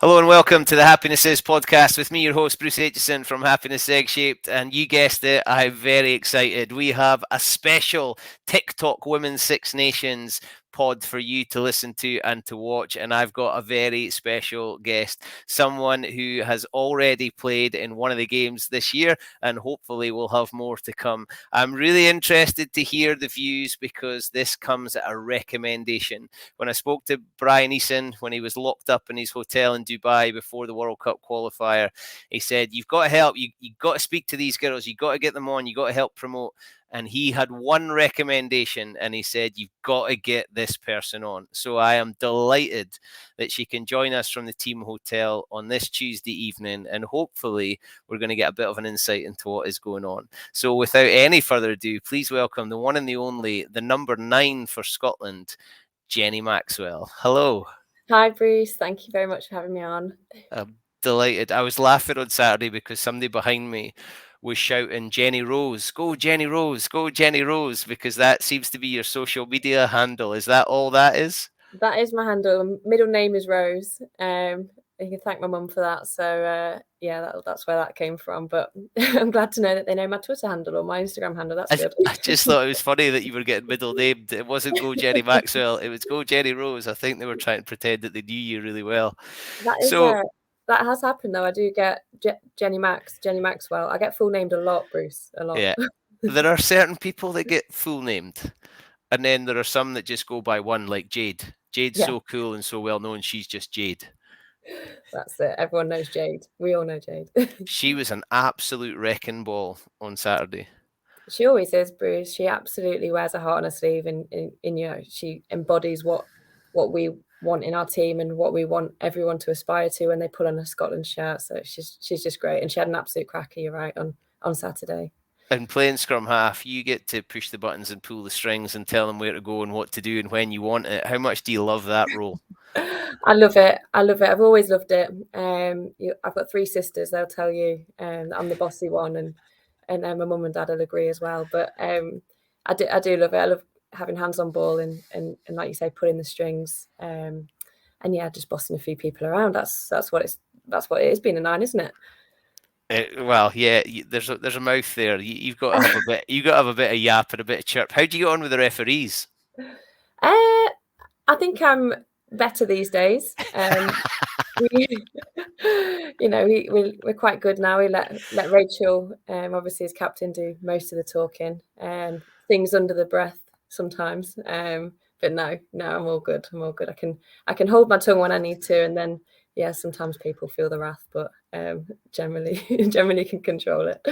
Hello and welcome to the Happiness Is podcast with me, your host, Bruce Aitchison from Happiness Egg Shaped. And you guessed it, I'm very excited. We have a special TikTok Women's Six Nations pod for you to listen to and to watch. And I've got a very special guest, someone who has already played in one of the games this year and hopefully will have more to come. I'm really interested to hear the views because this comes at a recommendation. When I spoke to Brian Eason when he was locked up in his hotel in Dubai before the World Cup qualifier, he said, you've got to help, you've got to speak to these girls, you've got to get them on, you've got to help promote. And he had one recommendation and he said, you've got to get this person on. So I am delighted that she can join us from the team hotel on this Tuesday evening. And hopefully we're going to get a bit of an insight into what is going on. So without any further ado, please welcome the one and the only, the number 9 for Scotland, Jenny Maxwell. Hello. Hi, Bruce. Thank you very much for having me on. I'm delighted. I was laughing on Saturday because somebody behind me was shouting Jenny Rose, go Jenny Rose, go Jenny Rose, because that seems to be your social media handle. Is that all that is? That is my handle. Middle name is Rose. You can thank my mum for that. So yeah, that's where that came from. But I'm glad to know that they know my Twitter handle or my Instagram handle. That's good. I just thought it was funny that you were getting middle named. It wasn't Go Jenny Maxwell. It was Go Jenny Rose. I think they were trying to pretend that they knew you really well. That has happened though. I do get Jenny Maxwell. I get full named a lot, Bruce. A lot. Yeah. There are certain people that get full named. And then there are some that just go by one, like Jade. Jade's so cool and so well known. She's just Jade. That's it. Everyone knows Jade. We all know Jade. She was an absolute wrecking ball on Saturday. She always is, Bruce. She absolutely wears her heart on her sleeve, and she embodies what we want in our team and what we want everyone to aspire to when they put on a Scotland shirt. So she's just great, and she had an absolute cracker. You're right, on Saturday. And playing scrum-half, you get to push the buttons and pull the strings and tell them where to go and what to do and when you want it. How much do you love that role? I love it. I've always loved it. I've got 3 sisters. They'll tell you I'm the bossy one, and my mum and dad will agree as well. But I do love it. I love having hands on ball and like you say, pulling the strings. And yeah, just bossing a few people around. That's what it is being a 9, isn't it? Well, yeah. There's a mouth there. You've got to have a bit. You got to have a bit of yap and a bit of chirp. How do you get on with the referees? I think I'm better these days. We're quite good now. We let Rachel, obviously as captain, do most of the talking. Things under the breath sometimes. But no, I'm all good. I can hold my tongue when I need to, and then yeah, sometimes people feel the wrath, but generally can control it.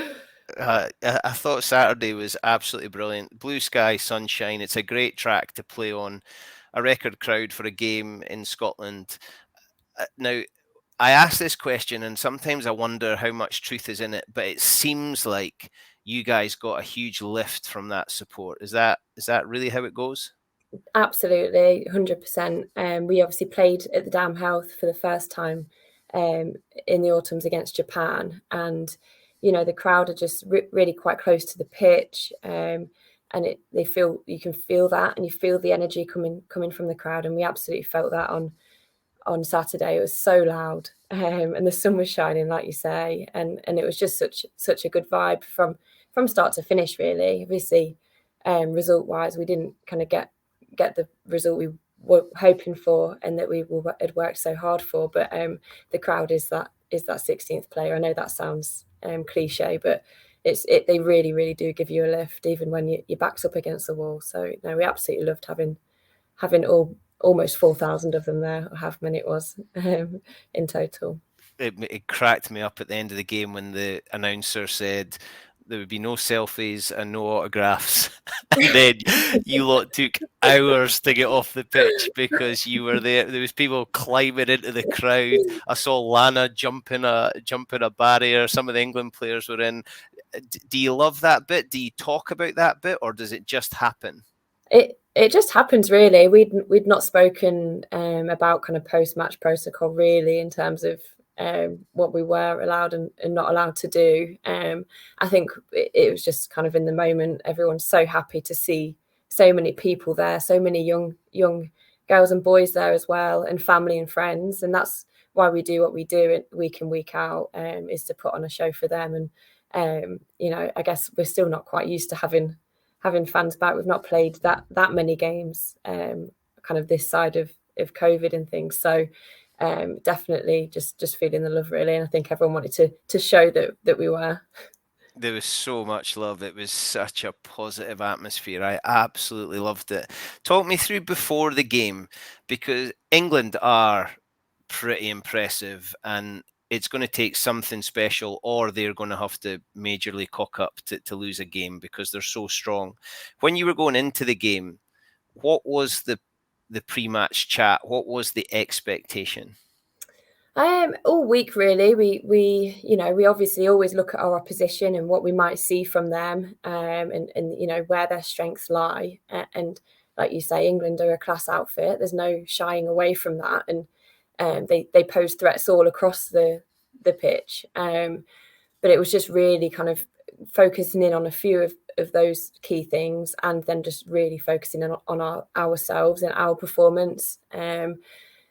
I thought Saturday was absolutely brilliant. Blue sky, sunshine. It's a great track to play on. A record crowd for a game in Scotland. Now, I ask this question, and sometimes I wonder how much truth is in it, but it seems like you guys got a huge lift from that support. Is that really how it goes? Absolutely, 100%. We obviously played at the Dam Health for the first time in the autumns against Japan, and the crowd are just really quite close to the pitch, and you can feel that, and you feel the energy coming from the crowd, and we absolutely felt that on Saturday. It was so loud, and the sun was shining, like you say, and it was just such a good vibe from start to finish. Really, obviously, result wise, we didn't kind of get the result we were hoping for and that we had worked so hard for, but the crowd is that 16th player. I know that sounds cliche, but they really do give you a lift even when your back's up against the wall. So no, we absolutely loved having almost 4,000 of them there, or however many it was in total. It cracked me up at the end of the game when the announcer said there would be no selfies and no autographs. And then you lot took hours to get off the pitch because you were there. There was people climbing into the crowd. I saw Lana jumping a barrier. Some of the England players were in. Do you love that bit? Do you talk about that bit, or does it just happen? It just happens, really. We'd not spoken about kind of post-match protocol really in terms of what we were allowed and not allowed to do. I think it was just kind of in the moment. Everyone's so happy to see so many people there, so many young girls and boys there as well, and family and friends. And that's why we do what we do week in, week out, is to put on a show for them. And I guess we're still not quite used to having fans back. We've not played that many games kind of this side of COVID and things. So definitely just feeling the love, really. And I think everyone wanted to show that we were. There was so much love. It was such a positive atmosphere. I absolutely loved it. Talk me through before the game, because England are pretty impressive, and it's going to take something special, or they're going to have to majorly cock up to lose a game because they're so strong. When you were going into the game, what was the pre-match chat? What was the expectation? All week, really. We obviously always look at our opposition and what we might see from them, and where their strengths lie. And like you say, England are a class outfit. There's no shying away from that, and they pose threats all across the pitch. But it was just really kind of focusing in on a few of those key things, and then just really focusing on ourselves and our performance.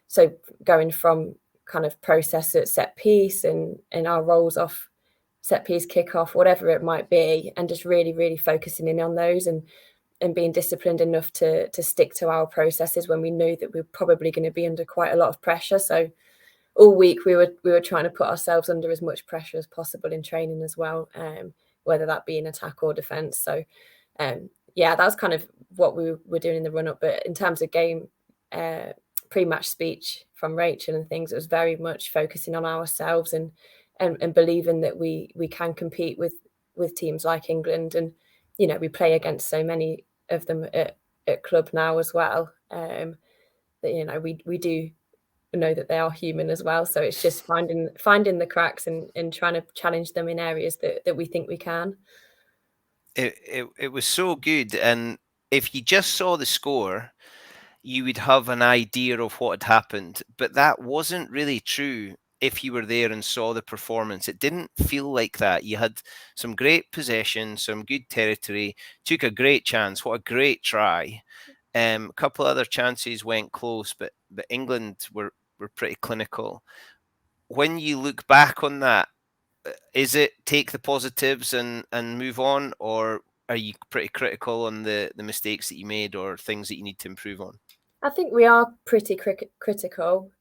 So going from kind of process at set piece and our roles off set piece, kickoff, whatever it might be, and just really, really focusing in on those and being disciplined enough to stick to our processes when we knew that we were probably going to be under quite a lot of pressure. So all week we were trying to put ourselves under as much pressure as possible in training as well, whether that be in attack or defence. So that was kind of what we were doing in the run up. But in terms of game pre-match speech from Rachel and things, it was very much focusing on ourselves and believing that we can compete with teams like England. And we play against so many of them at club now as well, that we do know that they are human as well. So it's just finding the cracks and trying to challenge them in areas that we think we can. It was so good, and if you just saw the score, you would have an idea of what had happened, but that wasn't really true. If you were there and saw the performance, it didn't feel like that. You had some great possession, some good territory, took a great chance. What a great try. A couple other chances went close, but England were pretty clinical. When you look back on that, is it take the positives and move on, or are you pretty critical on the mistakes that you made or things that you need to improve on? I think we are pretty critical.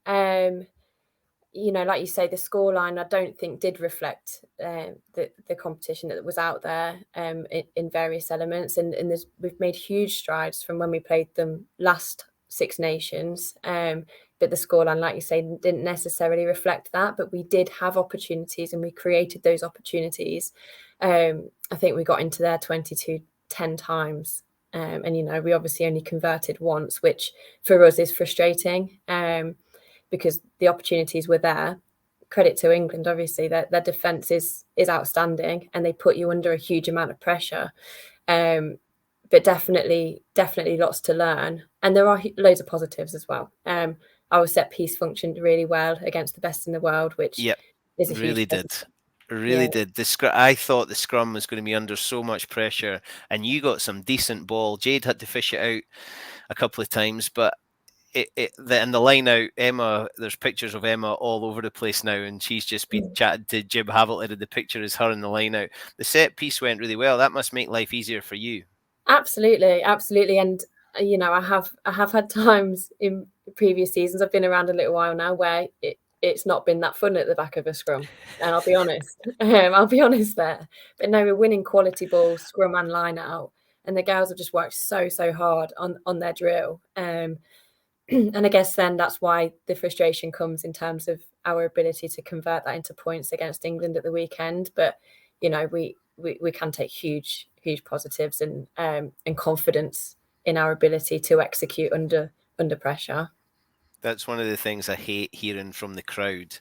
Like you say, the scoreline I don't think did reflect the competition that was out there in various elements, and we've made huge strides from when we played them last Six Nations. But the scoreline, like you say, didn't necessarily reflect that. But we did have opportunities, and we created those opportunities. I think we got into their 22 10 times. And we obviously only converted once, which for us is frustrating. Because the opportunities were there. Credit to England, obviously, their defence is outstanding, and they put you under a huge amount of pressure. But definitely lots to learn, and there are loads of positives as well. Our set piece functioned really well against the best in the world, which is a really huge did. Really did. I thought the scrum was going to be under so much pressure, and you got some decent ball. Jade had to fish it out a couple of times, but in the line out, Emma, there's pictures of Emma all over the place now, and she's just been chatting to Jim Havilton, and the picture is her in the line out. The set piece went really well. That must make life easier for you. Absolutely. And I have had times in previous seasons, I've been around a little while now, where it's not been that fun at the back of a scrum, and I'll be honest. There. But no, we're winning quality balls, scrum and line out, and the girls have just worked so hard on their drill. And I guess then that's why the frustration comes in terms of our ability to convert that into points against England at the weekend. But we can take huge positives and confidence in our ability to execute under pressure. That's one of the things I hate hearing from the crowd.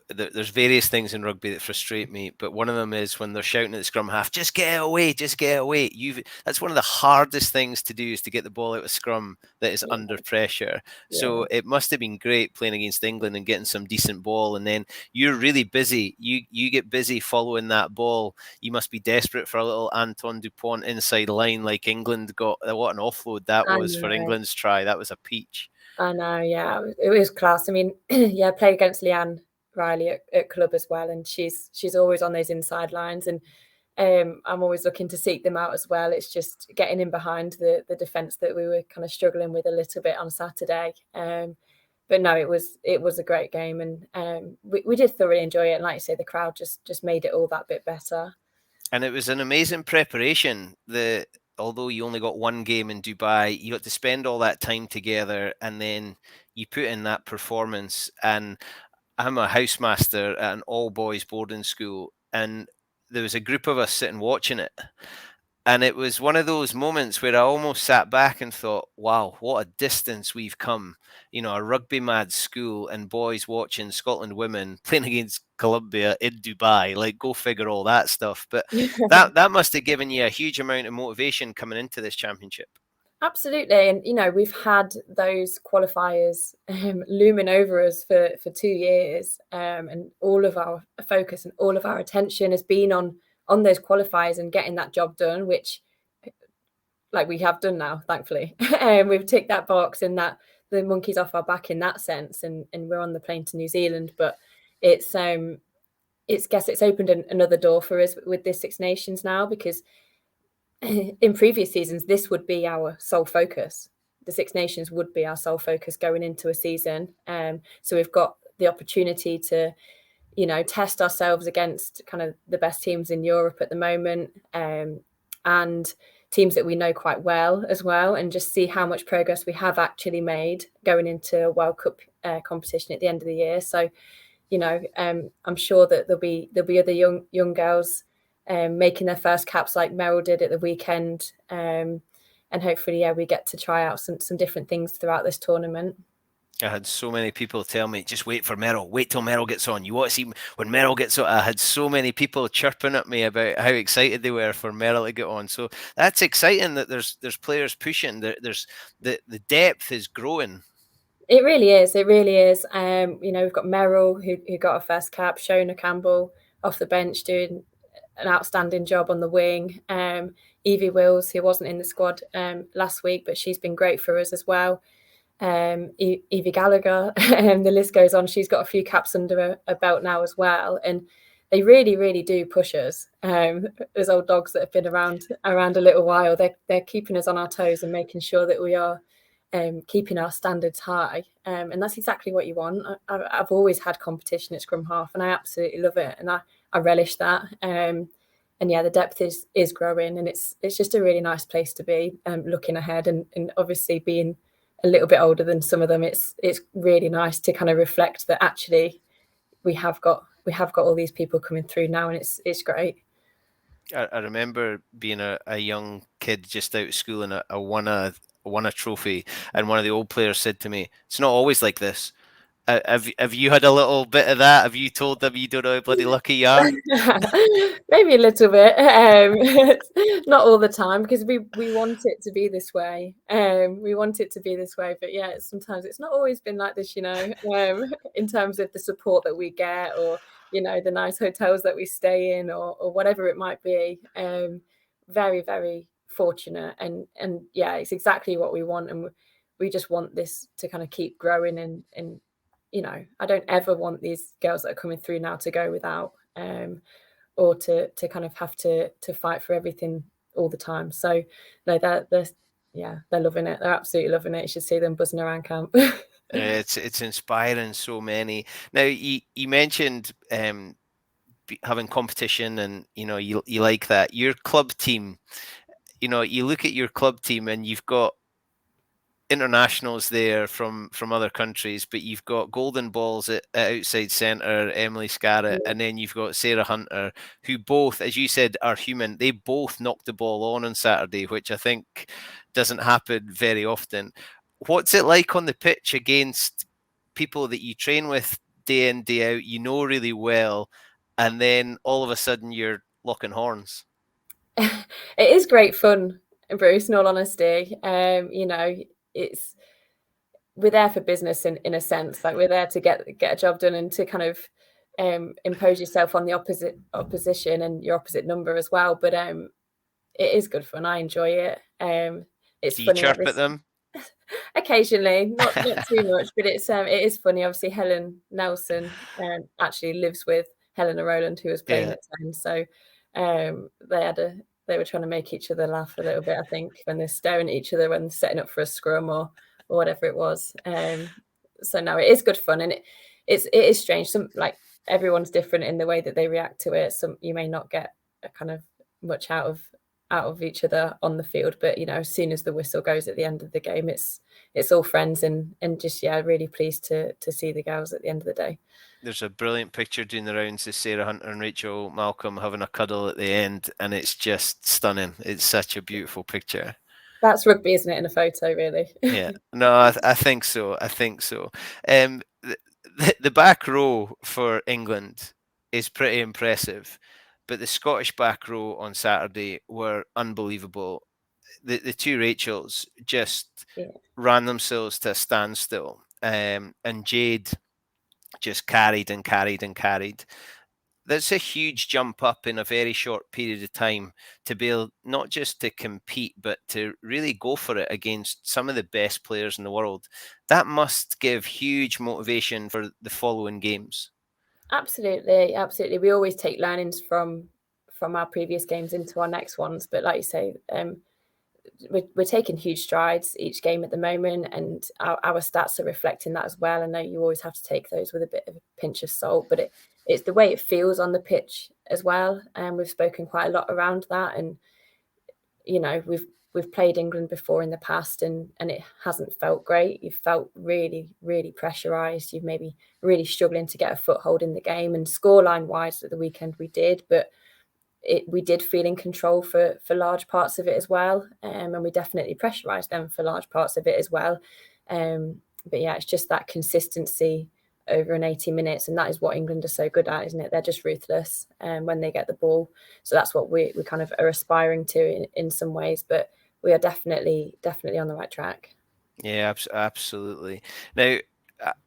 There's various things in rugby that frustrate me, but one of them is when they're shouting at the scrum half, just get away. That's one of the hardest things to do, is to get the ball out of scrum that is under pressure. So it must have been great playing against England and getting some decent ball, and then you're really busy. You get busy following that ball. You must be desperate for a little Anton Dupont inside line like England got. What an offload that was for England's try. That was a peach. I know, yeah, it was class. I mean, yeah, I play against Leanne Riley at club as well, and she's always on those inside lines, and I'm always looking to seek them out as well. It's just getting in behind the defence that we were kind of struggling with a little bit on Saturday. But no, it was a great game, and we did thoroughly enjoy it. And like you say, the crowd just made it all that bit better. And it was an amazing preparation. Although you only got one game in Dubai, you got to spend all that time together, and then you put in that performance. And I'm a housemaster at an all boys boarding school, and there was a group of us sitting watching it. And it was one of those moments where I almost sat back and thought, wow, what a distance we've come. You know, a rugby mad school and boys watching Scotland women playing against Colombia in Dubai. Like, go figure all that stuff. But that must have given you a huge amount of motivation coming into this championship. Absolutely, and we've had those qualifiers looming over us for 2 years, and all of our focus and all of our attention has been on those qualifiers and getting that job done, which like we have done now, thankfully. And we've ticked that box, and that the monkey's off our back in that sense, and we're on the plane to New Zealand. But it's opened another door for us with this Six Nations now, because in previous seasons, this would be our sole focus. The Six Nations would be our sole focus going into a season. So we've got the opportunity to, test ourselves against kind of the best teams in Europe at the moment, and teams that we know quite well as well, and just see how much progress we have actually made going into a World Cup competition at the end of the year. So, I'm sure that there'll be other young girls making their first caps like Meryl did at the weekend. And hopefully, we get to try out some different things throughout this tournament. I had so many people tell me, just wait for Meryl, wait till Meryl gets on. You want to see when Meryl gets on. I had so many people chirping at me about how excited they were for Meryl to get on. So that's exciting that there's players pushing. There's the depth is growing. It really is. It really is. We've got Meryl who got her first cap, Shona Campbell off the bench doing an outstanding job on the wing. Evie Wills, who wasn't in the squad last week, but she's been great for us as well. Evie Gallagher, and the list goes on. She's got a few caps under her belt now as well, and they really, really do push us. As old dogs that have been around a little while, they're keeping us on our toes and making sure that we are keeping our standards high. And that's exactly what you want. I've always had competition at scrum-half, and I absolutely love it, and I relish that. And yeah, the depth is growing, and it's just a really nice place to be, looking ahead, and obviously being a little bit older than some of them, it's really nice to kind of reflect that actually we have got all these people coming through now, and it's great. I remember being a young kid just out of school, and I won a trophy, and one of the old players said to me, "It's not always like this." Have you had a little bit of that? Have you told them you don't know how bloody lucky you are? Maybe a little bit, not all the time, because we want it to be this way. We want it to be this way, but yeah, sometimes it's not always been like this, in terms of the support that we get, or the nice hotels that we stay in, or whatever it might be. Very, very fortunate, and yeah, it's exactly what we want, and we just want this to kind of keep growing, and I don't ever want these girls that are coming through now to go without, or to kind of have to fight for everything all the time. So no, they're loving it. They're absolutely loving it. You should see them buzzing around camp. It's inspiring so many. Now you mentioned having competition, and you like that. Your club team, you look at your club team, and you've got internationals there from other countries, but you've got golden balls at outside centre, Emily Scarrett, and then you've got Sarah Hunter, who both, as you said, are human. They both knocked the ball on Saturday, which I think doesn't happen very often. What's it like on the pitch against people that you train with day in, day out, really well, and then all of a sudden you're locking horns? It is great fun, Bruce, in all honesty. It's we're there for business in a sense. Like, we're there to get a job done, and to kind of impose yourself on the opposition and your opposite number as well. But it is good fun. I enjoy it. It's Do you funny chirp at them? Occasionally, not too much, but it is funny. Obviously, Helen Nelson actually lives with Helena Rowland, who was playing Yeah. at 10. So they were trying to make each other laugh a little bit, I think, when they're staring at each other when setting up for a scrum or whatever it was. So no, it is good fun, and it is strange. Some, like, everyone's different in the way that they react to it. Some, you may not get a kind of much out of each other on the field, but as soon as the whistle goes at the end of the game, it's all friends, and just really pleased to see the girls at the end of the day. There's a brilliant picture doing the rounds of Sarah Hunter and Rachel Malcolm having a cuddle at the end, and it's just stunning. It's such a beautiful picture. That's rugby, isn't it, in a photo, really? Yeah, no, I think so. I think so. The back row for England is pretty impressive, but the Scottish back row on Saturday were unbelievable. The two Rachels just ran themselves to a standstill, and Jade just carried and carried and carried. That's a huge jump up in a very short period of time to be able not just to compete, but to really go for it against some of the best players in the world. That must give huge motivation for the following games. Absolutely, absolutely. We always take learnings from our previous games into our next ones, but like you say, we're taking huge strides each game at the moment, and our stats are reflecting that as well. I know you always have to take those with a bit of a pinch of salt, but it's the way it feels on the pitch as well. And we've spoken quite a lot around that, and we've played England before in the past, and it hasn't felt great. You've felt really, really pressurised. You've maybe really struggling to get a foothold in the game, and scoreline wise at the weekend we did, but we did feel in control for large parts of it as well, and we definitely pressurised them for large parts of it as well. But yeah, it's just that consistency over an 80 minutes, and that is what England are so good at, isn't it? They're just ruthless when they get the ball. So that's what we kind of are aspiring to in some ways, but we are definitely on the right track. Yeah, absolutely. Now,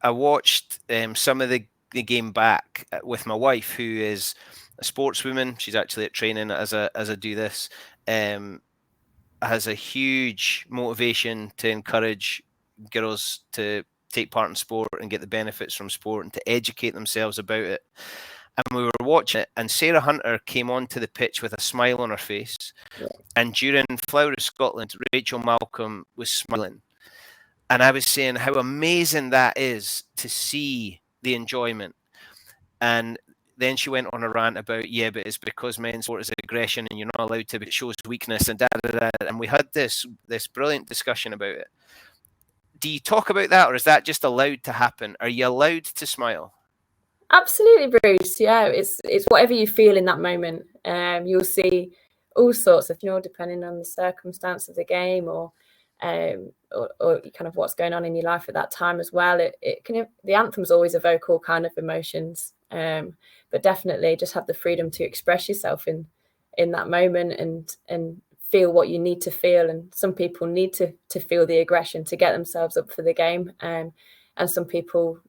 I watched some of the game back with my wife, who is a sportswoman. She's actually at training as I do this. Has a huge motivation to encourage girls to take part in sport and get the benefits from sport and to educate themselves about it. And we were watching it, and Sarah Hunter came onto the pitch with a smile on her face. Yeah. And during Flower of Scotland, Rachel Malcolm was smiling. And I was saying how amazing that is to see the enjoyment. And then she went on a rant about, yeah, but it's because men's sport is aggression and you're not allowed to, but it shows weakness and da da da. And we had this brilliant discussion about it. Do you talk about that, or is that just allowed to happen? Are you allowed to smile? Absolutely, Bruce. Yeah, it's whatever you feel in that moment. You'll see all sorts of, depending on the circumstance of the game, or kind of what's going on in your life at that time as well. The anthem's always evoke all kind of emotions, but definitely just have the freedom to express yourself in that moment and feel what you need to feel. And some people need to feel the aggression to get themselves up for the game, and some people,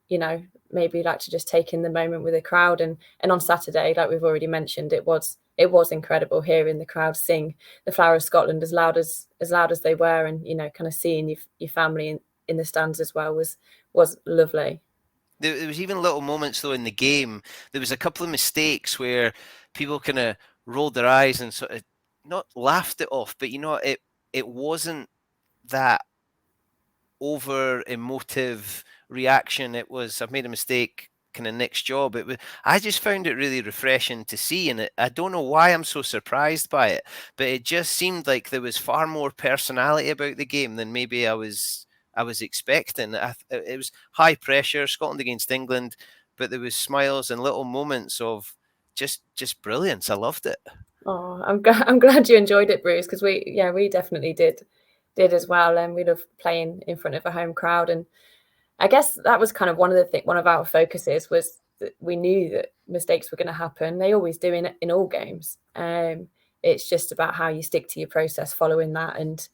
maybe like to just take in the moment with the crowd. And on Saturday, like we've already mentioned, it was incredible hearing the crowd sing the Flower of Scotland as loud as they were, and kind of seeing your family in the stands as well was lovely. There was even little moments though in the game. There was a couple of mistakes where people kind of rolled their eyes and sort of not laughed it off, but it wasn't that over emotive reaction. It was, I've made a mistake, kind of next job. I just found it really refreshing to see, and I don't know why I'm so surprised by it, but it just seemed like there was far more personality about the game than maybe I was expecting. It was high pressure, Scotland against England, but there was smiles and little moments of just brilliance. I loved it. Oh, I'm glad you enjoyed it, Bruce, because we definitely did as well, and we love playing in front of a home crowd. And I guess that was kind of one of our focuses, was that we knew that mistakes were going to happen. They always do in all games. It's just about how you stick to your process following that and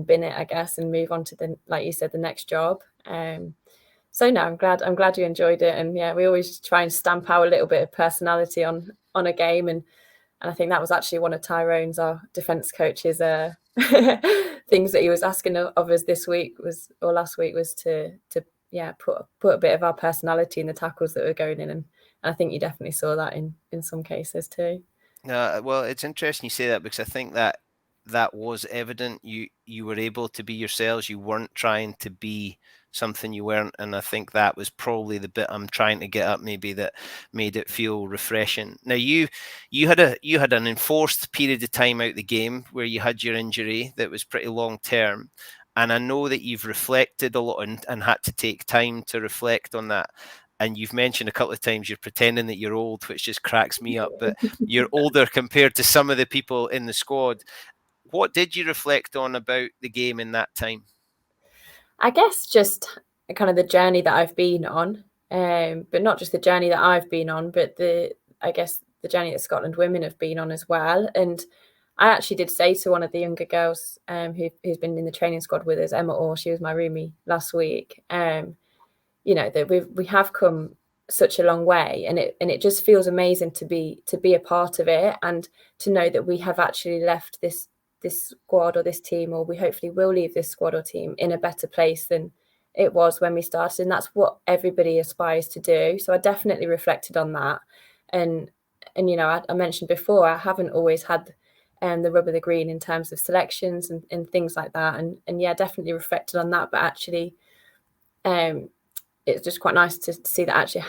bin it, I guess, and move on to like you said, the next job. So no, I'm glad you enjoyed it. And yeah, we always try and stamp our little bit of personality on a game, and I think that was actually one of Tyrone's, our defence coach's, things that he was asking of us this week or last week was to put a bit of our personality in the tackles that were going in, and I think you definitely saw that in some cases too. Well, it's interesting you say that, because I think that was evident. You were able to be yourselves. You weren't trying to be something you weren't, and I think that was probably the bit I'm trying to get at, maybe, that made it feel refreshing. Now you had an enforced period of time out the game where you had your injury that was pretty long term, and I know that you've reflected a lot and had to take time to reflect on that. And you've mentioned a couple of times you're pretending that you're old, which just cracks me up, but you're older compared to some of the people in the squad. What did you reflect on about the game in that time? I guess just kind of the journey that I've been on, but not just the journey that I've been on, but the journey that Scotland women have been on as well. And I actually did say to one of the younger girls who's been in the training squad with us, Emma Orr, she was my roomie last week, that we have come such a long way, and it just feels amazing to be a part of it, and to know that we have actually left this squad or this team, or we hopefully will leave this squad or team in a better place than it was when we started, and that's what everybody aspires to do. So I definitely reflected on that, and I mentioned before, I haven't always had the rub of the green in terms of selections and things like that, and yeah, definitely reflected on that, but actually it's just quite nice to see that I actually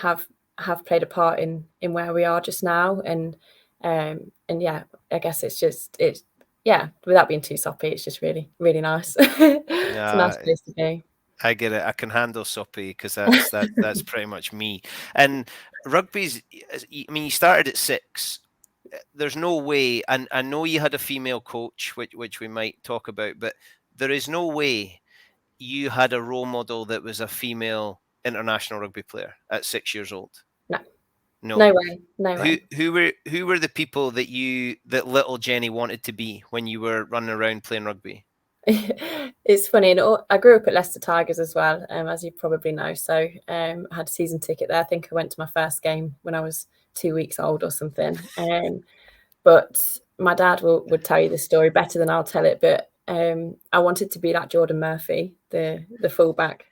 have played a part in where we are just now, and yeah, I guess without being too soppy, it's just really, really nice. It's a nice place to be. I get it. I can handle soppy, because that's pretty much me. And rugby's, I mean, you started at 6. There's no way, and I know you had a female coach, which we might talk about, but there is no way you had a role model that was a female international rugby player at 6 years old. No. No. No way. No way. Who were the people that little Jenny wanted to be when you were running around playing rugby? It's funny, and I grew up at Leicester Tigers as well, as you probably know. So I had a season ticket there. I think I went to my first game when I was 2 weeks old or something. But my dad would tell you the story better than I'll tell it. But I wanted to be like Jordan Murphy, the fullback.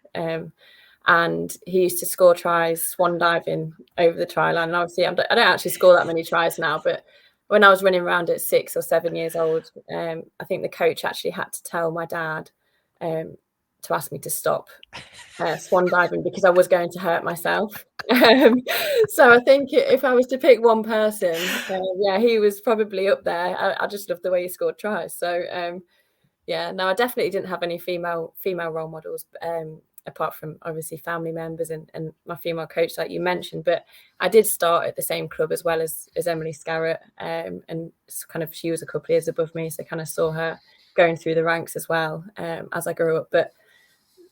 And he used to score tries, swan diving over the try line. And obviously, I don't actually score that many tries now, but when I was running around at 6 or 7 years old, I think the coach actually had to tell my dad to ask me to stop swan diving, because I was going to hurt myself. So I think if I was to pick one person, he was probably up there. I just loved the way he scored tries. So no, I definitely didn't have any female role models, apart from obviously family members and my female coach, like you mentioned. But I did start at the same club as well as Emily Scarrett, and kind of she was a couple of years above me, so kind of saw her going through the ranks as well as I grew up. But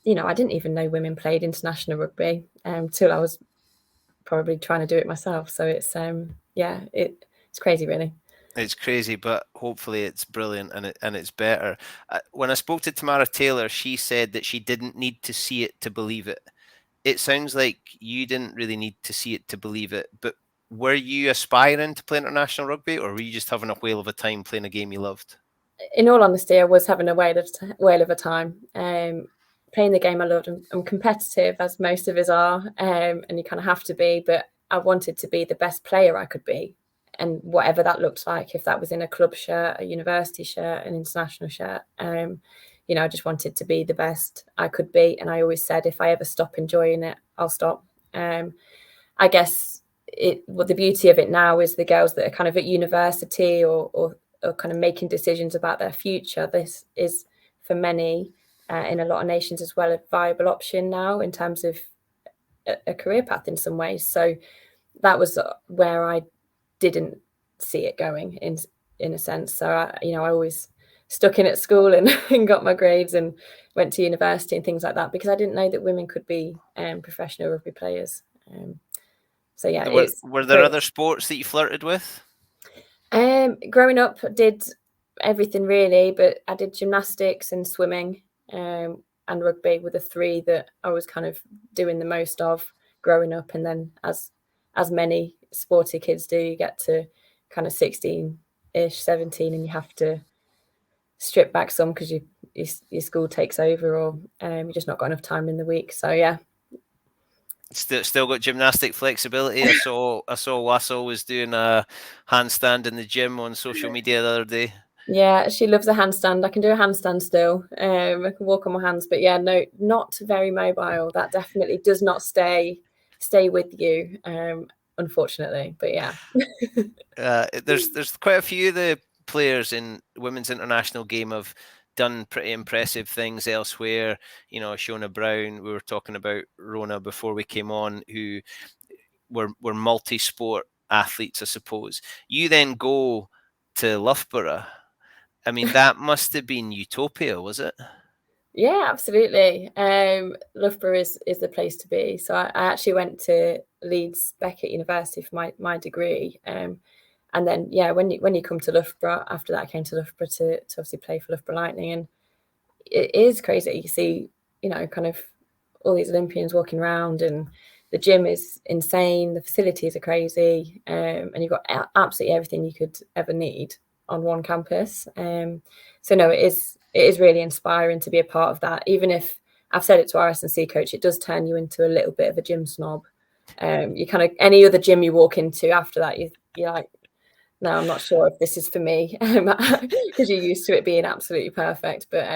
I didn't even know women played international rugby till I was probably trying to do it myself. So it's it's crazy, really. It's crazy, but hopefully it's brilliant, and it's better. When I spoke to Tamara Taylor, she said that she didn't need to see it to believe it. It sounds like you didn't really need to see it to believe it, but were you aspiring to play international rugby, or were you just having a whale of a time playing a game you loved? In all honesty, I was having a whale of a time. Playing the game I loved. I'm competitive, as most of us are, and you kind of have to be, but I wanted to be the best player I could be, and whatever that looked like, if that was in a club shirt, a university shirt, an international shirt, I just wanted to be the best I could be. And I always said, if I ever stop enjoying it, I'll stop. I guess the beauty of it now is the girls that are kind of at university or kind of making decisions about their future. This is, for many in a lot of nations as well, a viable option now in terms of a career path in some ways. So that was where I didn't see it going in a sense. So I always stuck in at school and got my grades and went to university and things like that, because I didn't know that women could be professional rugby players. So yeah, were there other sports that you flirted with? Growing up, I did everything really, but I did gymnastics and swimming and rugby were the 3 that I was kind of doing the most of growing up. And then as many sporty kids do, you get to kind of 16-ish, 17, and you have to strip back some because your school takes over, or you're just not got enough time in the week. So yeah. Still got gymnastic flexibility. I saw Wassel was doing a handstand in the gym on social media the other day. Yeah, she loves a handstand. I can do a handstand still. I can walk on my hands, but yeah, no, not very mobile. That definitely does not stay with you, unfortunately. But yeah. There's quite a few of the players in women's international game have done pretty impressive things elsewhere. You know, Shona Brown, we were talking about Rona before we came on, who were multi-sport athletes, I suppose. You then go to Loughborough. I mean, that must have been utopia, was it? Yeah, absolutely. Loughborough is the place to be. So I actually went to Leeds Beckett University for my degree. And then yeah, when you come to Loughborough, after that I came to Loughborough to obviously play for Loughborough Lightning, and it is crazy. You see, kind of all these Olympians walking around, and the gym is insane. The facilities are crazy, and you've got absolutely everything you could ever need on one campus. So no, it is really inspiring to be a part of that. Even if I've said it to our S&C coach, it does turn you into a little bit of a gym snob. You kind of, any other gym you walk into after that, you're like, no, I'm not sure if this is for me, because you're used to it being absolutely perfect. But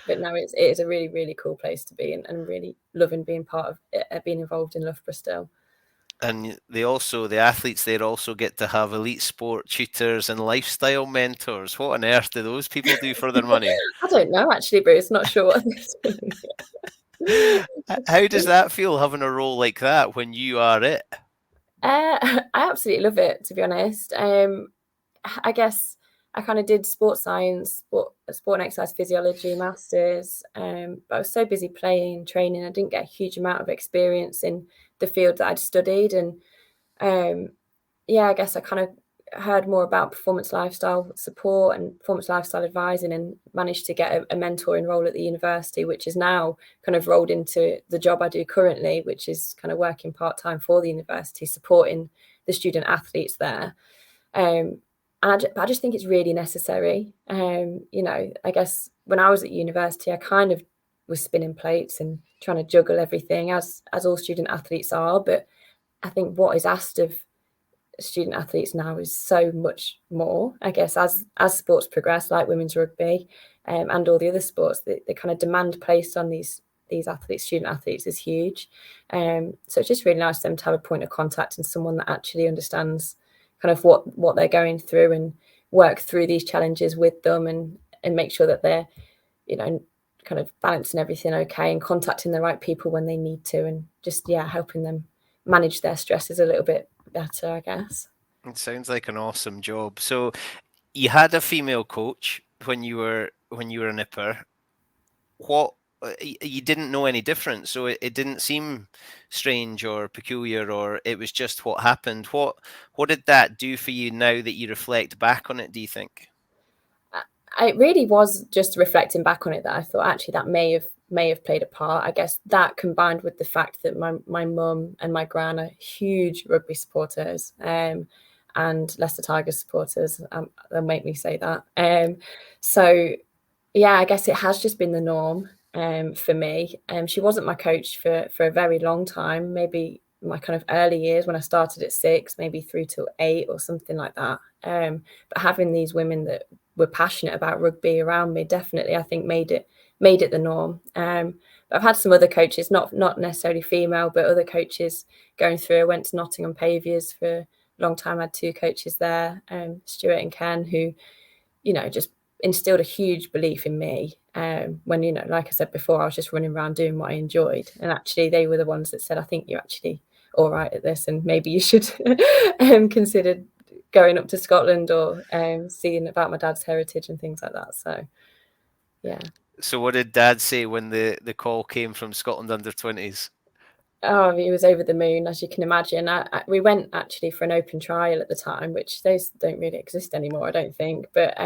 no, it is a really, really cool place to be, and really loving being part of it, being involved in Loughborough still. And the athletes there also get to have elite sport tutors and lifestyle mentors. What on earth do those people do for their money? I don't know, actually, Bruce. Not sure what this How does that feel, having a role like that when you are it? I absolutely love it, to be honest. I guess I kind of did sports science, sport and exercise physiology masters, but I was so busy playing, training, I didn't get a huge amount of experience in the field that I'd studied. And yeah, I guess I kind of heard more about performance lifestyle support and performance lifestyle advising, and managed to get a mentoring role at the university, which is now kind of rolled into the job I do currently, which is kind of working part-time for the university, supporting the student athletes there. And I just think it's really necessary. I guess when I was at university, I kind of was spinning plates and trying to juggle everything, as all student athletes are. But I think what is asked of student athletes now is so much more. I guess as sports progress, like women's rugby, and all the other sports, the kind of demand placed on these athletes, student athletes, is huge. So it's just really nice for them to have a point of contact and someone that actually understands kind of what they're going through, and work through these challenges with them, and make sure that they're, kind of balancing everything okay, and contacting the right people when they need to, and just helping them manage their stresses a little bit better, I guess. It sounds like an awesome job. So you had a female coach when you were a nipper. What, you didn't know any different, so it didn't seem strange or peculiar, or it was just what happened. What did that do for you now that you reflect back on it, do you think? It really was just reflecting back on it that I thought actually that may have played a part. I guess that, combined with the fact that my mum and my gran are huge rugby supporters, and Leicester Tigers supporters. They'll make me say that. So yeah, I guess it has just been the norm for me. She wasn't my coach for a very long time, maybe my kind of early years when I started at 6, maybe through to 8 or something like that. But having these women that were passionate about rugby around me definitely, I think, made it the norm. But I've had some other coaches, not necessarily female, but other coaches going through. I went to Nottingham Paviors for a long time. I had 2 coaches there, Stuart and Ken, who, just instilled a huge belief in me. When, like I said before, I was just running around doing what I enjoyed. And actually, they were the ones that said, I think you're actually all right at this, and maybe you should consider going up to Scotland, or seeing about my dad's heritage and things like that. So, yeah. So what did Dad say when the call came from Scotland under-20s? Oh, he was over the moon, as you can imagine. We went actually for an open trial at the time, which those don't really exist anymore, I don't think. But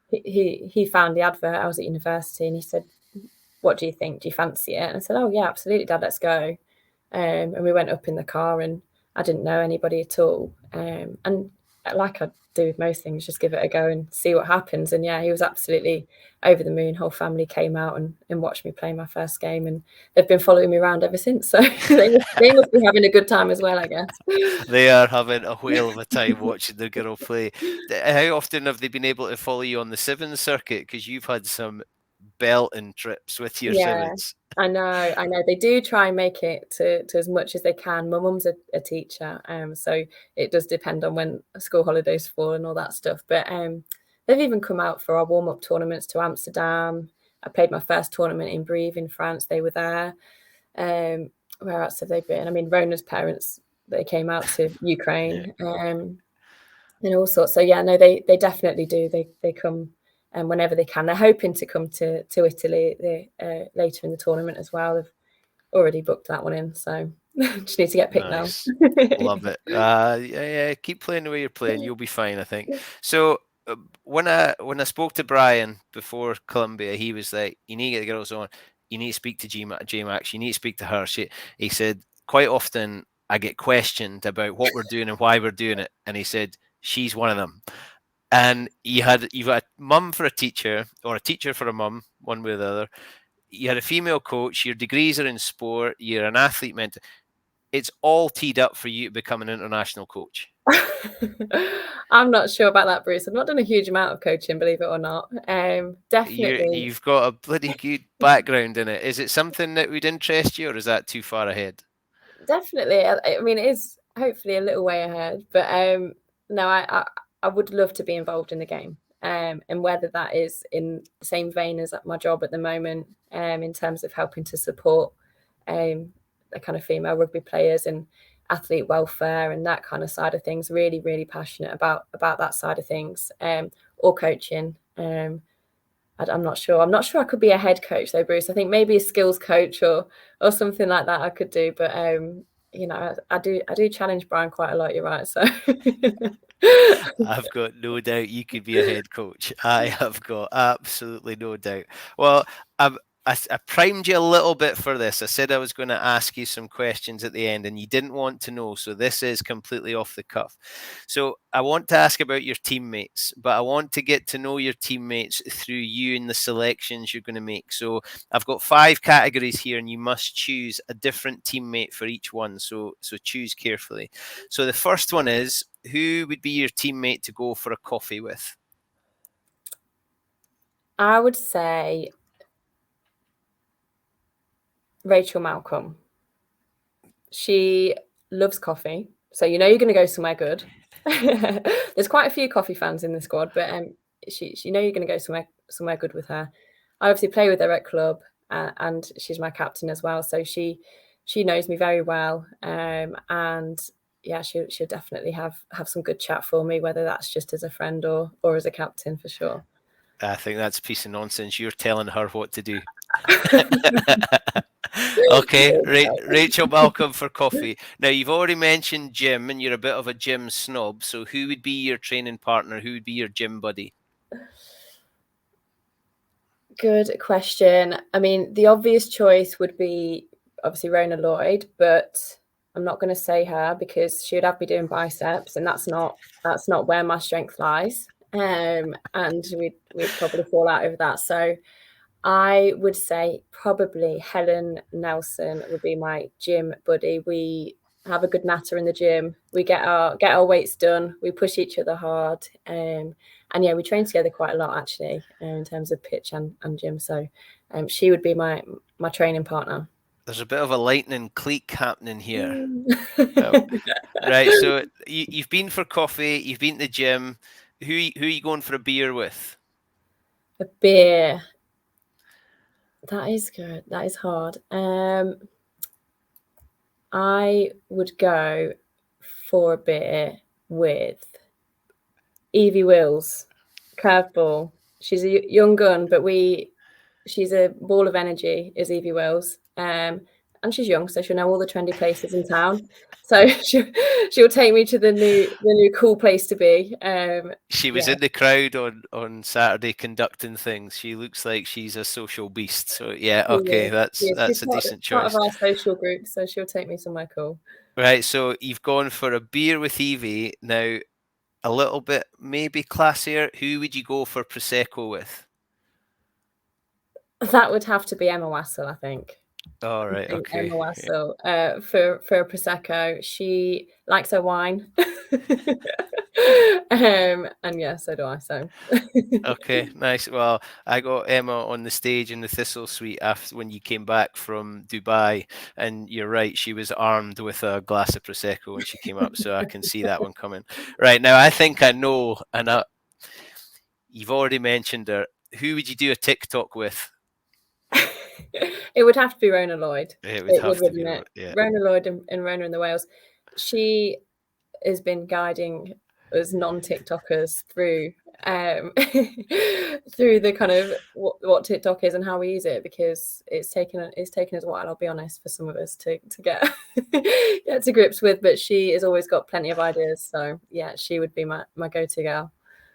he found the advert. I was at university, and he said, "What do you think? Do you fancy it?" And I said, "Oh yeah, absolutely, Dad. Let's go." And we went up in the car, and I didn't know anybody at all. And like I do with most things, just give it a go and see what happens. And yeah, he was absolutely over the moon. Whole family came out and watched me play my first game, and they've been following me around ever since. So they must be having a good time as well, I guess. They are having a whale of a time watching their girl play. How often have they been able to follow you on the sevens circuit? Because you've had some belting trips with your Yeah, sevens. I know. They do try and make it to as much as they can. My mum's a teacher, so it does depend on when school holidays fall and all that stuff. But they've even come out for our warm-up tournaments to Amsterdam. I played my first tournament in Brive in France. They were there. Where else have they been? I mean, Rona's parents, they came out to Yeah. Ukraine, and all sorts. So yeah, no, they definitely do. They come whenever they can. They're hoping to come to Italy later in the tournament as well. They've already booked that one in, so just need to get picked now. Nice. Love it. Yeah, keep playing the way you're playing. You'll be fine, I think. So when I spoke to Brian before Columbia, he was like, "You need to get the girls on. You need to speak to J Max. You need to speak to her." He said, "Quite often I get questioned about what we're doing and why we're doing it," and he said, "She's one of them." And you've got a mum for a teacher or a teacher for a mum, one way or the other. You had a female coach. Your degrees are in sport. You're an athlete mentor. It's all teed up for you to become an international coach. I'm not sure about that, Bruce. I've not done a huge amount of coaching, believe it or not. Definitely, You've got a bloody good background in it. Is it something that would interest you, or is that too far ahead? definitely. I mean, it is hopefully a little way ahead, but no, I would love to be involved in the game. And whether that is in the same vein as my job at the moment, in terms of helping to support the kind of female rugby players and athlete welfare and that kind of side of things, really, really passionate about that side of things, or coaching. I'm not sure. I'm not sure I could be a head coach though, Bruce. I think maybe a skills coach or something like that I could do. But I do challenge Brian quite a lot. You're right. So I've got no doubt you could be a head coach. I have got absolutely no doubt. Well, I've, I primed you a little bit for this. I said I was going to ask you some questions at the end, and you didn't want to know. So this is completely off the cuff. So I want to ask about your teammates, but I want to get to know your teammates through you and the selections you're going to make. So I've got 5 categories here, and you must choose a different teammate for each one. So choose carefully. So the first one is, who would be your teammate to go for a coffee with? I would say Rachel Malcolm. She loves coffee, so you're going to go somewhere good. There's quite a few coffee fans in the squad, but she you're going to go somewhere good with her. I obviously play with her at club, and she's my captain as well, so she knows me very well, and yeah, she'll definitely have some good chat for me, whether that's just as a friend or as a captain, for sure. I think that's a piece of nonsense. You're telling her what to do. Okay, Rachel Malcolm for coffee. Now, you've already mentioned gym, and you're a bit of a gym snob. So, who would be your training partner? Who would be your gym buddy? Good question. I mean, the obvious choice would be obviously Rona Lloyd, but I'm not going to say her because she would have me doing biceps, and that's not where my strength lies. And we'd probably fall out over that. So I would say probably Helen Nelson would be my gym buddy. We have a good natter in the gym. We get our weights done. We push each other hard. And yeah, we train together quite a lot actually, in terms of pitch and gym. So she would be my training partner. There's a bit of a lightning clique happening here. A Right, so you've been for coffee, you've been to the gym. Who are you going for a beer with? beer. That is good. That is hard. I would go for a beer with Evie Wills, curveball. She's a young gun, but she's a ball of energy, is Evie Wills. And she's young, so she'll know all the trendy places in town. So she'll take me to the new cool place to be. She was Yeah, in the crowd on Saturday conducting things. She looks like she's a social beast. So yeah, she okay, is. She's that's a decent part of choice. our social group, so she'll take me somewhere cool. Right, so you've gone for a beer with Evie. Now, a little bit maybe classier, who would you go for Prosecco with? That would have to be Emma Wassell, I think. All right, okay. Emma Wassell for a prosecco. She likes her wine, and yeah, so do I. So Okay, nice. Well, I got Emma on the stage in the Thistle Suite after when you came back from Dubai, and you're right, she was armed with a glass of prosecco when she came up, so I can see that one coming. Right now, I think I know, and you've already mentioned her. Who would you do a TikTok with? it would have to be Rona Lloyd. It would It would, have to be, wouldn't it? yeah. Rona Lloyd and Rona in the Wales. She has been guiding us non-TikTokers through through the kind of what TikTok is and how we use it, because it's taken us a while, I'll be honest, for some of us to get get to grips with. But she has always got plenty of ideas, so yeah, she would be my go-to girl.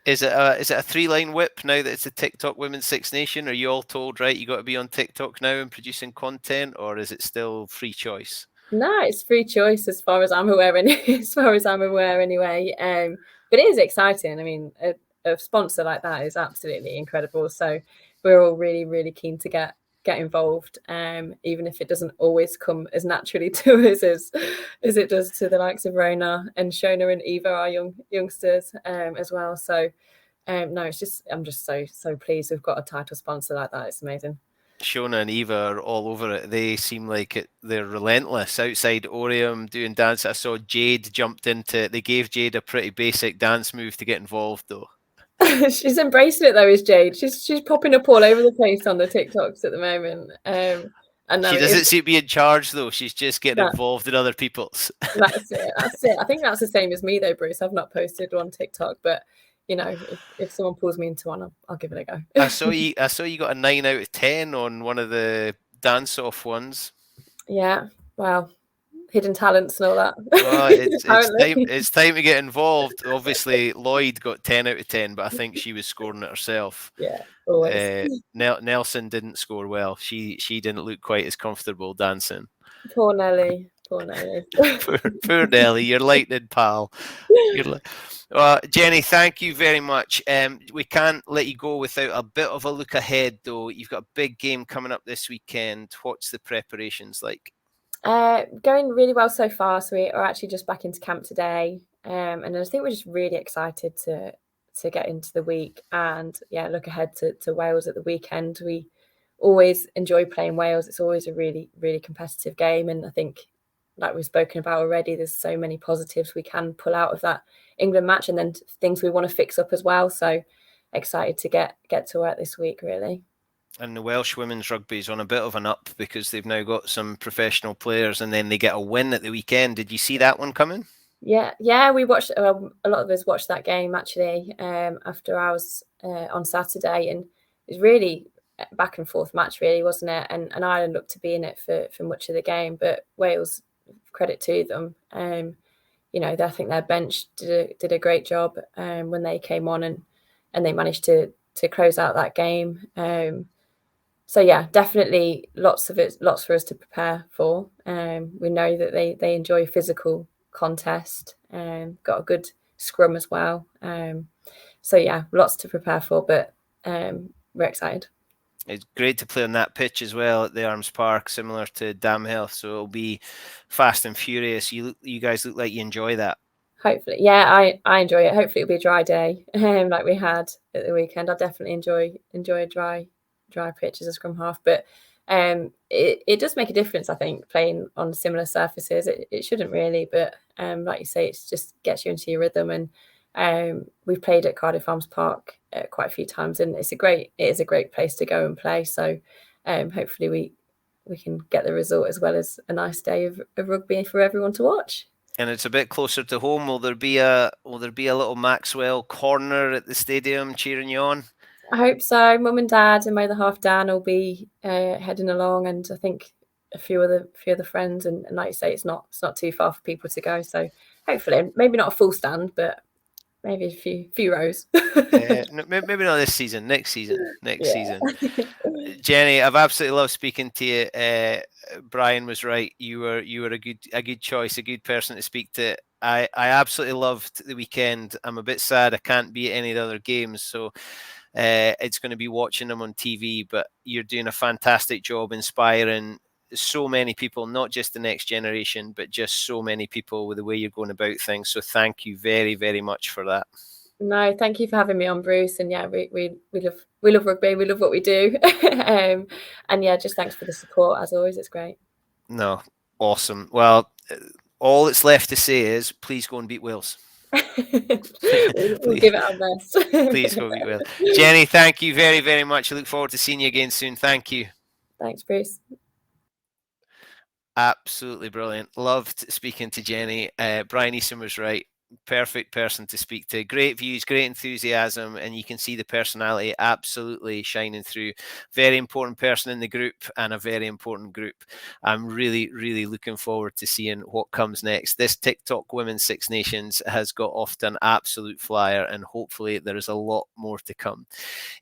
Is it a 3-line whip now that it's a TikTok Women's Six Nation? Are you all told, right, you got to be on TikTok now and producing content, or is it still free choice? No, it's free choice as far as I'm aware. As far as I'm aware, anyway. But it is exciting. I mean, a sponsor like that is absolutely incredible. So we're all really, really keen to get involved. Even if it doesn't always come as naturally to us as it does to the likes of Rona and Shona and Eva, our youngsters, as well. So no, I'm just so pleased we've got a title sponsor like that. It's amazing. Shona and Eva are all over it. They seem like they're relentless. Outside Orium doing dance, I saw Jade jumped into it. They gave Jade a pretty basic dance move to get involved, though. She's embracing it though, is Jade. She's popping up all over the place on the TikToks at the moment. And no, She doesn't seem to be in charge, though. She's just getting involved in other people's. That's it. I think that's the same as me, though, Bruce. I've not posted on TikTok, but you know, if someone pulls me into one, I'll give it a go. I saw you got a 9 out of 10 on one of the dance-off ones. Yeah, wow, hidden talents and all that. Well, it's time to get involved. Obviously, Lloyd got 10 out of 10, but I think she was scoring it herself. Yeah, always. Nelson didn't score well. She didn't look quite as comfortable dancing. Poor Nelly. Poor Nelly. poor Nelly. You're lightning, pal. Jenny, thank you very much. We can't let you go without a bit of a look ahead, though. You've got a big game coming up this weekend. What's the preparations like? Going really well so far. So we are actually just back into camp today, and I think we're just really excited to get into the week and look ahead to Wales at the weekend. We always enjoy playing Wales. It's always a really, really competitive game, and I think, like we've spoken about already, there's so many positives we can pull out of that England match, and then things we want to fix up as well. So excited to get to work this week, really. And the Welsh women's rugby is on a bit of an up because they've now got some professional players, and then they get a win at the weekend. Did you see that one coming? Yeah, we watched. A lot of us watched that game actually after ours on Saturday, and it was really back and forth match, really, wasn't it? And Ireland looked to be in it for much of the game, but Wales, credit to them, I think their bench did a great job when they came on, and they managed to close out that game. So yeah, definitely lots for us to prepare for. We know that they enjoy physical contest, got a good scrum as well. So yeah, lots to prepare for, but we're excited. It's great to play on that pitch as well at the Arms Park, similar to Damhill. So it'll be fast and furious. You guys look like you enjoy that. Hopefully, yeah, I enjoy it. Hopefully it'll be a dry day, like we had at the weekend. I definitely enjoy a dry pitch as a scrum half, but it does make a difference, I think, playing on similar surfaces. It shouldn't really, but like you say, it just gets you into your rhythm. And we've played at Cardiff Arms Park quite a few times, and it is a great place to go and play. So hopefully we can get the result as well as a nice day of rugby for everyone to watch. And it's a bit closer to home. Will there be a little Maxwell corner at the stadium cheering you on? I hope so. Mum and Dad and my other half Dan will be heading along, and I think a few other friends. And like you say, it's not too far for people to go. So hopefully, maybe not a full stand, but maybe a few rows. Maybe not this season. Next season. Jenny, I've absolutely loved speaking to you. Brian was right. You were a good choice, a good person to speak to. I absolutely loved the weekend. I'm a bit sad I can't be at any of the other games, so it's going to be watching them on TV. But you're doing a fantastic job inspiring so many people, not just the next generation, but just so many people with the way you're going about things. So thank you very, very much for that. No, thank you for having me on, Bruce. And yeah, we love rugby. We love what we do. And yeah, just thanks for the support as always. It's great. No, awesome. Well, all that's left to say is please go and beat Wales. We'll give it our best. Please go beat Wales. Jenny, thank you very, very much. I look forward to seeing you again soon. Thank you. Thanks, Bruce. Absolutely brilliant. Loved speaking to Jenny. Brian Easton was right. Perfect person to speak to. Great views, great enthusiasm, and you can see the personality absolutely shining through. Very important person in the group and a very important group. I'm really, really looking forward to seeing what comes next. This TikTok Women's Six Nations has got off to an absolute flyer, and hopefully there is a lot more to come.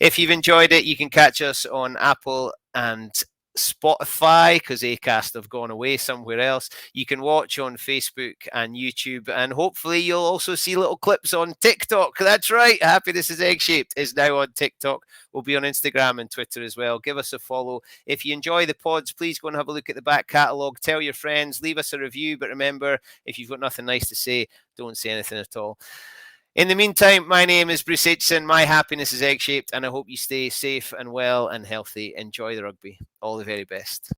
If you've enjoyed it, you can catch us on Apple and Spotify because Acast have gone away somewhere else. You can watch on Facebook and YouTube, and hopefully you'll also see little clips on TikTok. That's right, Happiness is Egg Shaped is now on TikTok. We'll be on Instagram and Twitter as well. Give us a follow. If you enjoy the pods, please go and have a look at the back catalogue. Tell your friends, leave us a review, but remember, if you've got nothing nice to say, don't say anything at all. In the meantime, my name is Bruce Aitchison. My happiness is egg-shaped, and I hope you stay safe and well and healthy. Enjoy the rugby. All the very best.